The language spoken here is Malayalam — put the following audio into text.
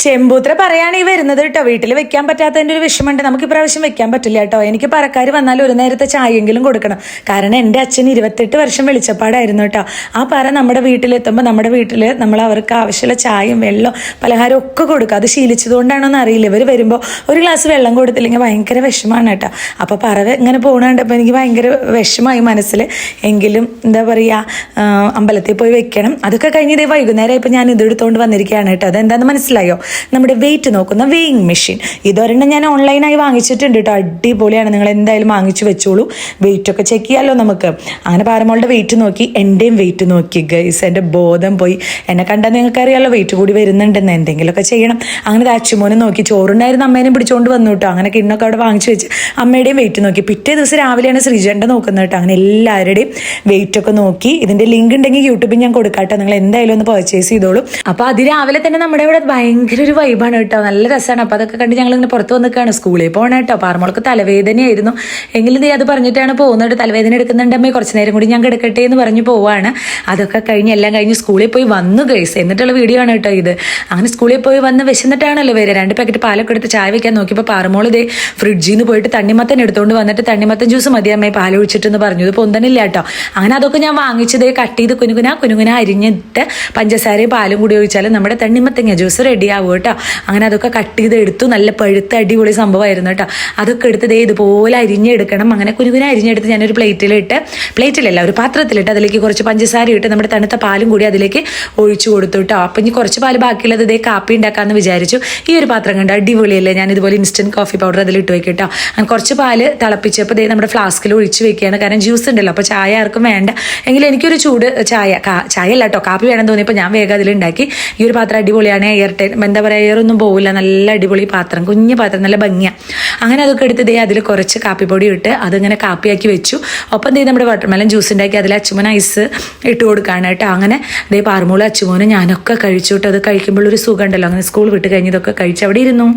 ചെമ്പൂത്ര പറയാണ് ഈ വരുന്നത് കേട്ടോ. വീട്ടിൽ വെക്കാൻ പറ്റാത്തതിൻ്റെ ഒരു വിഷമമുണ്ട്. നമുക്ക് ഇപ്രാവശ്യം വെക്കാൻ പറ്റില്ല കേട്ടോ. എനിക്ക് പറക്കാർ വന്നാൽ ഒരു നേരത്തെ ചായയെങ്കിലും കൊടുക്കണം. കാരണം എൻ്റെ അച്ഛൻ 28 വർഷം വെളിച്ചപ്പാടായിരുന്നു കേട്ടോ. ആ പറ നമ്മുടെ വീട്ടിലെത്തുമ്പോൾ നമ്മുടെ വീട്ടിൽ നമ്മൾ അവർക്ക് ആവശ്യമുള്ള ചായയും വെള്ളം പലഹാരം ഒക്കെ കൊടുക്കുക. അത് ശീലിച്ചതുകൊണ്ടാണോന്ന് അറിയില്ല. ഇവർ വരുമ്പോൾ ഒരു ഗ്ലാസ് വെള്ളം കൊടുത്തില്ലെങ്കിൽ ഭയങ്കര വിഷമമാണ് കേട്ടോ. അപ്പോൾ പറ ഇങ്ങനെ പോകണുണ്ടപ്പോൾ എനിക്ക് ഭയങ്കര വിഷമമായി മനസ്സിൽ. എങ്കിലും എന്താ പറയുക, അമ്പലത്തിൽ പോയി വെക്കണം. അതൊക്കെ കഴിഞ്ഞ് ഇതേ വൈകുന്നേരം ഇപ്പോൾ ഞാൻ ഇതെടുത്തുകൊണ്ട് വന്നിരിക്കുകയാണ് കേട്ടോ. അതെന്താണെന്ന് മനസ്സിലായോ? നമ്മുടെ വെയിറ്റ് നോക്കുന്ന വെയിങ് മെഷീൻ. ഇതൊരെണ്ണം ഞാൻ ഓൺലൈനായി വാങ്ങിച്ചിട്ടുണ്ട് കേട്ടോ. അടിപൊളിയാണ്. നിങ്ങൾ എന്തായാലും വാങ്ങിച്ചു വെച്ചോളൂ. വെയിറ്റ് ഒക്കെ ചെക്ക് ചെയ്യാമല്ലോ നമുക്ക്. അങ്ങനെ പാരമോളുടെ വെയിറ്റ് നോക്കി, എൻ്റെയും വെയിറ്റ് നോക്കി ഗൈസ്. എൻ്റെ ബോധം പോയി. എന്നെ കണ്ടാൽ നിങ്ങൾക്ക് അറിയാമല്ലോ വെയിറ്റ് കൂടി വരുന്നുണ്ടെന്ന്. എന്തെങ്കിലുമൊക്കെ ചെയ്യണം. അങ്ങനെ അച്ചുമോനെ നോക്കി. ചോറുണ്ടായിരുന്നു അമ്മേനെ പിടിച്ചുകൊണ്ട് വന്നു കേട്ടോ. അങ്ങനെ കിണ്ണൊക്കെ അവിടെ വാങ്ങിച്ചു വെച്ച് അമ്മയുടെയും വെയിറ്റ് നോക്കി. പിറ്റേ ദിവസം രാവിലെയാണ് ശ്രീജേൻ്റെ നോക്കുന്നത് കേട്ടോ. അങ്ങനെ എല്ലാവരുടെയും വെയിറ്റ് ഒക്കെ നോക്കി. ഇതിൻ്റെ ലിങ്ക് ഉണ്ടെങ്കിൽ യൂട്യൂബിൽ ഞാൻ കൊടുക്കാട്ടോ. നിങ്ങൾ എന്തായാലും ഒന്ന് പർച്ചേസ് ചെയ്തോളൂ. അപ്പോൾ അതിരാവിലെ തന്നെ നമ്മുടെ ഇവിടെ ഭയങ്കര ഒരു വൈബാണ് കേട്ടോ. നല്ല രസമാണ്. അപ്പോൾ അതൊക്കെ കണ്ട് ഞങ്ങൾ ഇങ്ങനെ പുറത്ത് വന്നിക്കാണ്. സ്കൂളിൽ പോകണം കേട്ടോ. പാറമോൾക്ക് തലവേദനയായിരുന്നു. എങ്കിലും നീ അത് പറഞ്ഞിട്ടാണ് പോകുന്നത്. തലവേദന എടുക്കുന്നുണ്ടമ്മേ, കുറച്ച് നേരം കൂടി ഞാൻ കിടക്കട്ടെ എന്ന് പറഞ്ഞു പോവാണ്. അതൊക്കെ കഴിഞ്ഞ് എല്ലാം കഴിഞ്ഞ് സ്കൂളിൽ പോയി വന്നു ഗൈസ്. എന്നിട്ടുള്ള വീഡിയോ ആണ് കേട്ടോ ഇത്. അങ്ങനെ സ്കൂളിൽ പോയി വന്ന് വിശന്നിട്ടാണല്ലോ വരിക. 2 പാക്കറ്റ് പാലൊക്കെ എടുത്ത് ചായ വെക്കാൻ നോക്കിയപ്പോൾ പാറമോൾ ഇതേ ഫ്രിഡ്ജിൽ നിന്ന് പോയിട്ട് തണ്ണിമത്തൻ എടുത്തുകൊണ്ട് വന്നിട്ട് തണ്ണിമത്തൻ ജ്യൂസ് മതി അമ്മേ പാൽ ഒഴിച്ചിട്ടെന്ന് പറഞ്ഞു. ഇത് പൊന്തനില്ല കേട്ടോ. അങ്ങനെ അതൊക്കെ ഞാൻ വാങ്ങിച്ചതേ കട്ട് ചെയ്ത് കുനുകുന അരിഞ്ഞിട്ട് പഞ്ചസാരയും പാലും കൂടി ഒഴിച്ചാൽ നമ്മുടെ തണ്ണിമത്തങ്ങ ജ്യൂസ് റെഡി ആവും കേട്ടോ. അങ്ങനെ അതൊക്കെ കട്ട് ചെയ്ത് എടുത്തു. നല്ല പഴുത്ത അടിപൊളി സംഭവമായിരുന്നു കേട്ടോ. അതൊക്കെ എടുത്ത് ദേ ഇതുപോലെ അരിഞ്ഞെടുക്കണം. അങ്ങനെ കുനുകുന അരിഞ്ഞെടുത്ത് ഞാനൊരു പ്ലേറ്റിലല്ല ഒരു പാത്രത്തിലിട്ട് അതിലേക്ക് കുറച്ച് പഞ്ചസാര ഇട്ട് നമ്മുടെ തണുത്ത പാലും കൂടി അതിലേക്ക് ഒഴിച്ചു കൊടുത്തു കേട്ടോ. അപ്പം ഇനി കുറച്ച് പാല് ബാക്കിയുള്ളത് ഇതേ കാപ്പി ഉണ്ടാക്കാമെന്ന് വിചാരിച്ചു. ഈ ഒരു പാത്രം കണ്ട് അടിപൊളിയല്ലേ. ഞാൻ ഇതുപോലെ ഇൻസ്റ്റന്റ് കോഫി പൗഡർ അതിലിട്ട് വെക്കും കേട്ടോ. അങ്ങനെ കുറച്ച് പാല് തിളപ്പിച്ചപ്പോൾ ദേ നമ്മുടെ ഫ്ലാസ്കിൽ ഒഴിച്ച് വെക്കുകയാണ്. കാരണം ജ്യൂസ് ഉണ്ടല്ലോ. അപ്പോൾ ചായ ആർക്കും വേണ്ട. എങ്കിലും എനിക്കൊരു ചൂട് ചായ അല്ല കേട്ടോ, കാപ്പി വേണം തോന്നിയപ്പോൾ ഞാൻ വേഗം അതിലുണ്ടാക്കി. ഈ ഒരു പാത്രം അടിപൊളിയാണ്. എന്താ പറയുക, എയറൊന്നും പോകില്ല. നല്ല അടിപൊളി പാത്രം, കുഞ്ഞു പാത്രം, നല്ല ഭംഗിയാണ്. അങ്ങനെ അതൊക്കെ എടുത്ത് ദേ അതിൽ കുറച്ച് കാപ്പിപ്പൊടി ഇട്ട് അതിങ്ങനെ കാപ്പിയാക്കി വെച്ചു. ഒപ്പം ദേ നമ്മുടെ വാട്ടർമെലൺ ജ്യൂസ് ഉണ്ടാക്കി അതിൽ അച്ചുമോൻ ഐസ് ഇട്ട് കൊടുക്കുകയാണ് കേട്ടോ. അങ്ങനെ ദേ പാറുമോളും അച്ചുമോനും ഞാനൊക്കെ കഴിച്ചു കേട്ടോ. അത് കഴിക്കുമ്പോൾ ഒരു സുഖം ഉണ്ടല്ലോ. അങ്ങനെ സ്കൂൾ വിട്ട് കഴിഞ്ഞതൊക്കെ കഴിച്ച് അവിടെ ഇരുന്നു.